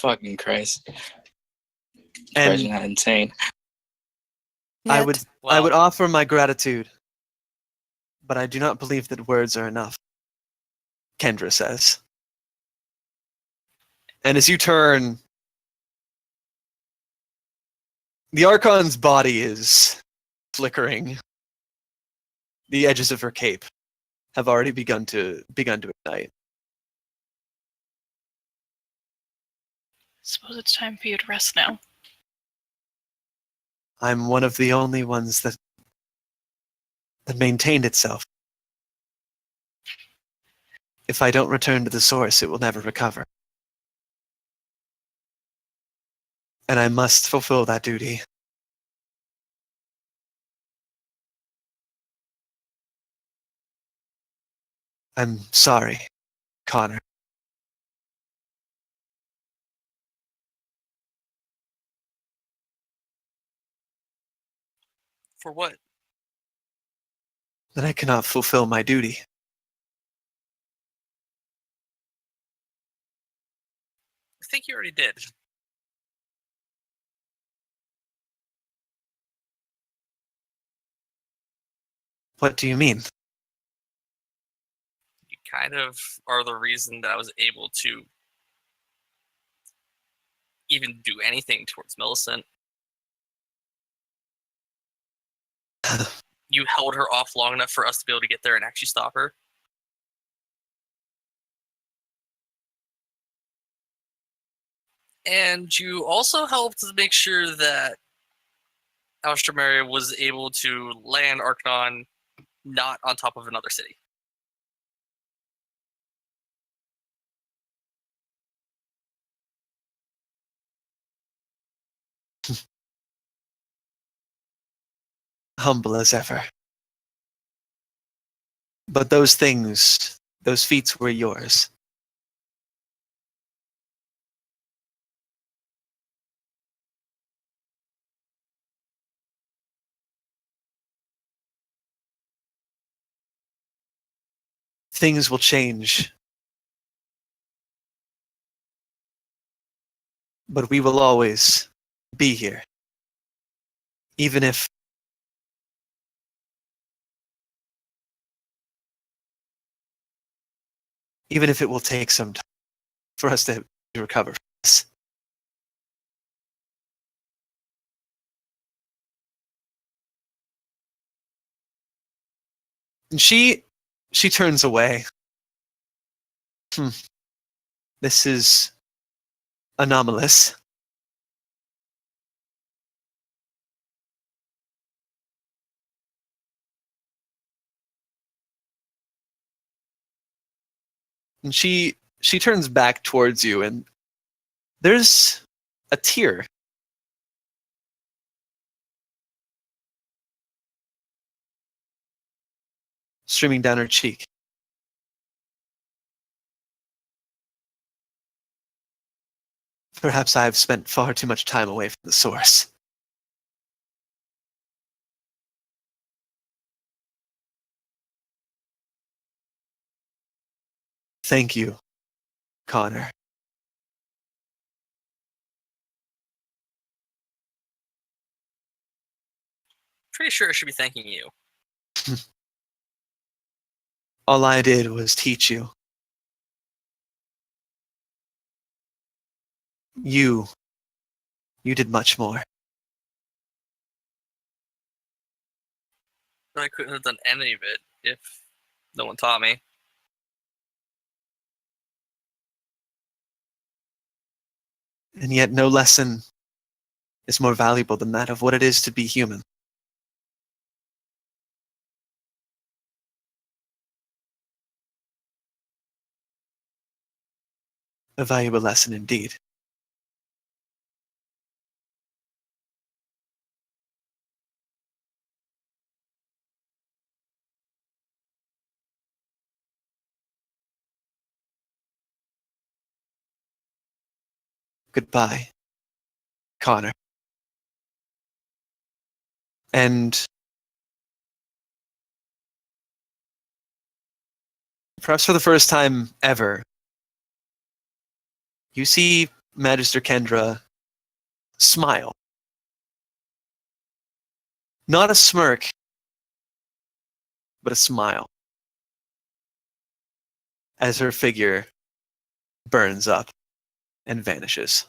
fucking Christ. And You're not insane. I would Well, offer my gratitude, but I do not believe that words are enough, Kendra says. And as you turn, the Archon's body is flickering. The edges of her cape have already begun to ignite. Suppose it's time for you to rest now. I'm one of the only ones that maintained itself. If I don't return to the source, it will never recover. And I must fulfill that duty. I'm sorry, Connor. for what? That I cannot fulfill my duty. I think you already did. What do you mean? You kind of are the reason that I was able to even do anything towards Millicent. You held her off long enough for us to be able to get there and actually stop her. And you also helped to make sure that Alstramaria was able to land Arcanon not on top of another city. Humble as ever. But those things, those feats were yours. Things will change. But we will always be here. Even if it will take some time for us to recover from this. And she turns away. This is anomalous. And she turns back towards you, and there's a tear streaming down her cheek. Perhaps I've spent far too much time away from the source. Thank you, Connor. Pretty sure I should be thanking you. All I did was teach you. You did much more. I couldn't have done any of it if no one taught me. And yet no lesson is more valuable than that of what it is to be human. A valuable lesson indeed. Goodbye, Connor. And perhaps for the first time ever, you see Magister Kendra smile. Not a smirk, but a smile. As her figure burns up and vanishes.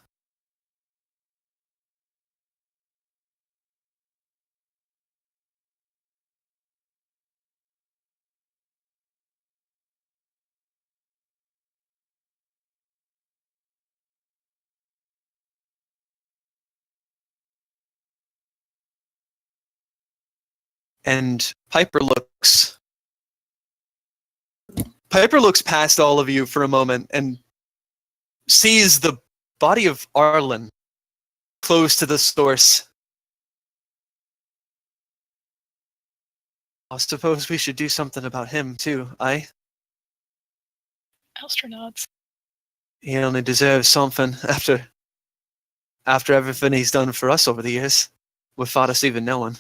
And Piper looks past all of you for a moment and sees the body of Arlen close to the source. I suppose we should do something about him too, aye? Alistair nods. He only deserves something after everything he's done for us over the years, without us even knowing.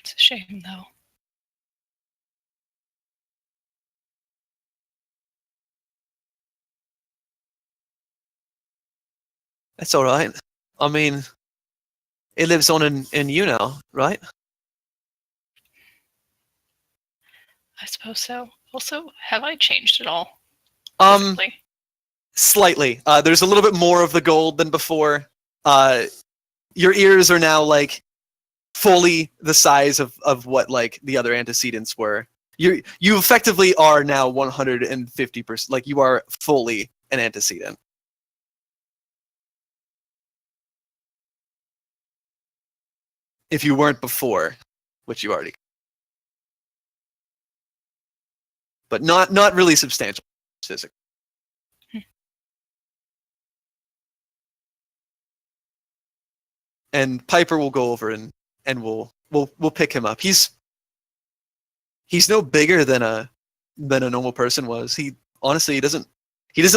It's a shame, though. That's all right. I mean, it lives on in you now, right? I suppose so. Also, have I changed at all? Physically? Slightly. There's a little bit more of the gold than before. Your ears are now like fully the size of what like the other antecedents were. You effectively are now 150%. Like you are fully an antecedent. If you weren't before, which you already. But not really substantial physically. And Piper will go over and we'll pick him up. He's no bigger than a normal person was. He doesn't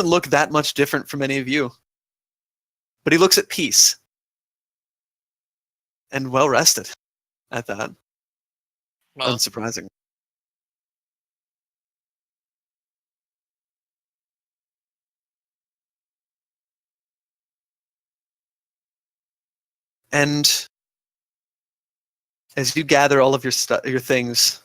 look that much different from any of you. But he looks at peace. And well rested at that. Well, Unsurprising. And as you gather all of your things,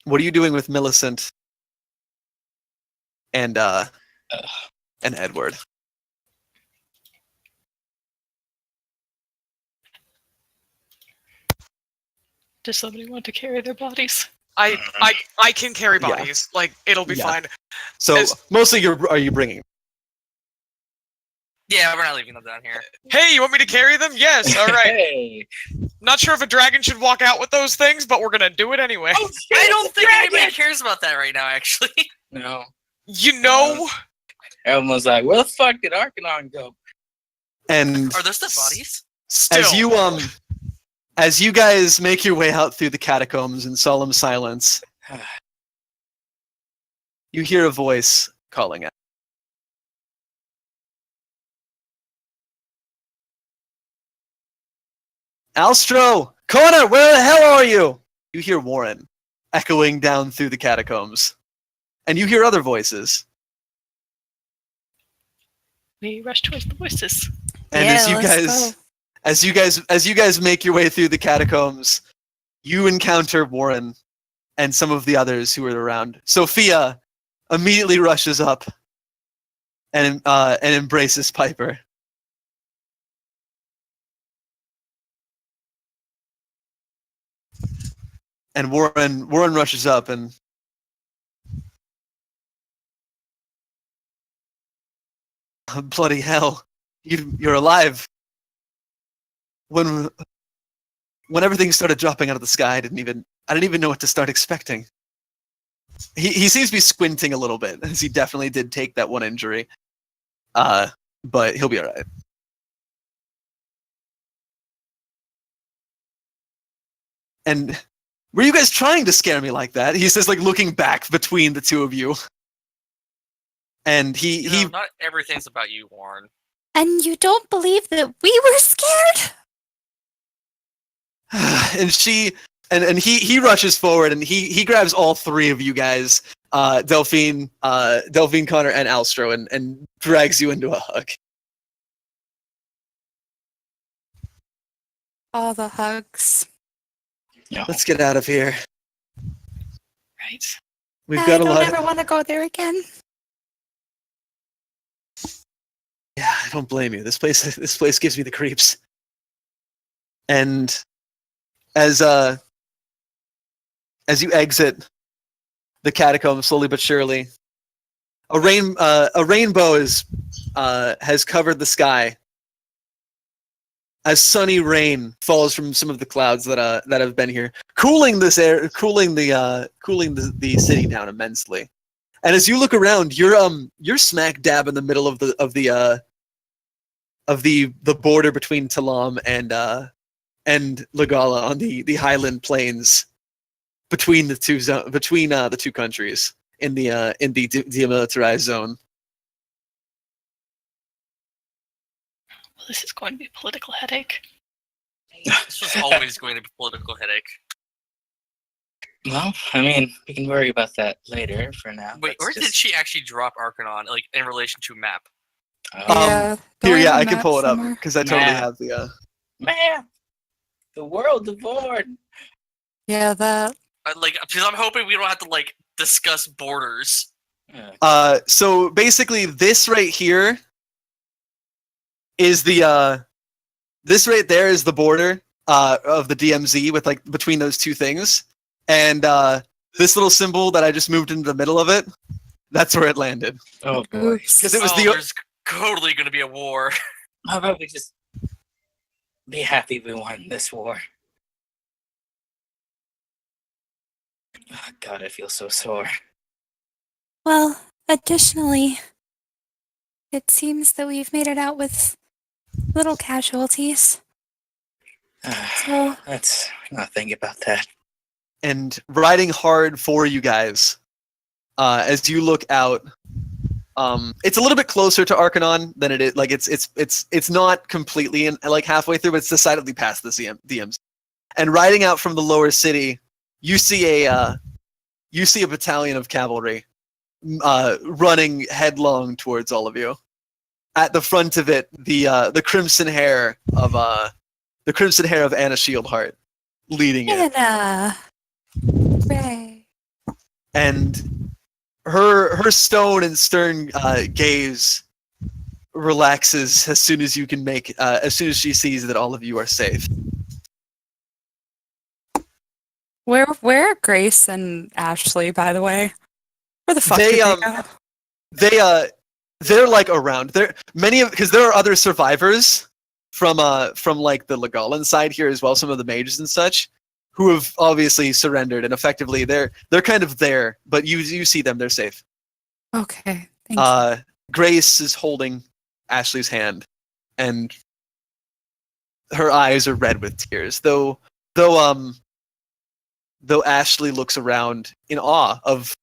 what are you doing with Millicent and Edward? Does somebody want to carry their bodies? I can carry Yeah. bodies. Like, it'll be Yeah. fine. So As- mostly are you bringing? yeah, we're not leaving them down here. Hey, you want me to carry them? Yes, alright. Hey. Not sure if a dragon should walk out with those things, but we're gonna do it anyway. Oh, I don't think dragon! anybody cares about that right now, actually. No. You know? Everyone's like, where the fuck did Arcanon go? And Are those the bodies? Still. As you guys make your way out through the catacombs in solemn silence, you hear a voice calling out. Alstro! Connor, where the hell are you? You hear Warren echoing down through the catacombs. And you hear other voices. We rush towards the voices. And Yeah, as you guys make your way through the catacombs, you encounter Warren and some of the others who are around. Sophia immediately rushes up and embraces Piper. And Warren rushes up and bloody hell, you're alive. When everything started dropping out of the sky, I didn't even know what to start expecting. He seems to be squinting a little bit, as he definitely did take that one injury. But he'll be alright. And were you guys trying to scare me like that? He says, like, looking back between the two of you. And Not everything's about you, Warren. And you don't believe that we were scared? and he rushes forward and he grabs all three of you guys, Delphine, Connor, and Alstro, and drags you into a hug. All the hugs. No. Let's get out of here. Right. We've I got a don't lot. ever want to go there again. Yeah, I don't blame you. This place gives me the creeps. And as you exit the catacomb slowly but surely, a rainbow has covered the sky as sunny rain falls from some of the clouds that have been here, cooling this air, cooling the city down immensely. And as you look around, you're smack dab in the middle of the border between Talam and Legala on the highland plains between the two countries in the demilitarized zone. Well, this is going to be a political headache. This was always going to be a political headache. Well, I mean, we can worry about that later. For now. Wait, where did she actually drop Arcanon, like in relation to map? Yeah. don't Here, we yeah, have I a can map pull it up somewhere? because I totally Map. have the. Man, the world devoured. Yeah, that. Because I'm hoping we don't have to like discuss borders. Yeah. So basically, this right here is the this right there is the border of the DMZ with like between those two things, and this little symbol that I just moved into the middle of it, that's where it landed. Oh boy. Oops. Because it was There's totally going to be a war. How about we just be happy we won this war? Oh, God, I feel so sore. Well, additionally, it seems that we've made it out with little casualties. So, Let's not think about that. and riding hard for you guys as you look out. It's a little bit closer to Arcanon than it is. Like it's not completely in, like halfway through, but it's decidedly past the DMs. And riding out from the lower city, you see a battalion of cavalry running headlong towards all of you. At the front of it, the crimson hair of Anna Shieldheart leading it. Anna! Ray. And her stone and stern gaze relaxes as soon as she sees that all of you are safe. Where are Grace and Ashley, by the way? Where the fuck They, did they go? They're like around. Because there are other survivors from like the Legalan side here as well, some of the mages and such, who have obviously surrendered, and effectively they're kind of there, but you see them, they're safe. Okay, thank you. Grace is holding Ashley's hand, and her eyes are red with tears. Though Ashley looks around in awe of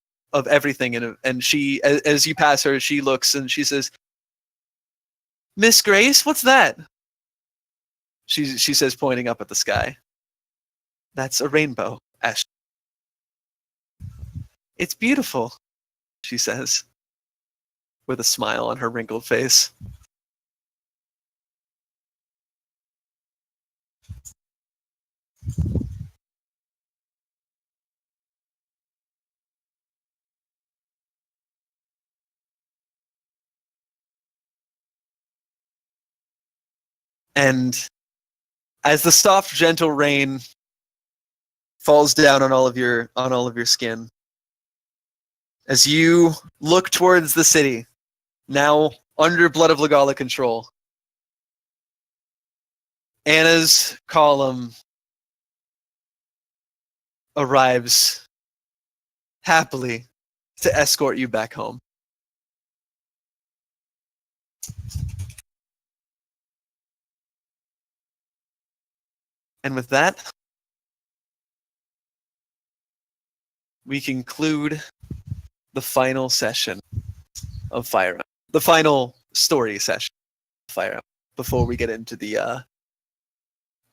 everything, and she, as you pass her, she looks and she says, "Miss Grace, what's that?" She says, pointing up at the sky. "That's a rainbow, Ashley." "It's beautiful," she says, with a smile on her wrinkled face. And as the soft, gentle rain falls down on all of your skin, as you look towards the city, now under Blood of Legala control, Anna's column arrives happily to escort you back home. And with that, we conclude the final session of Fire Emblem. The final story session of Fire Emblem before we get into the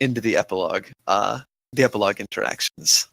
epilogue. the epilogue interactions.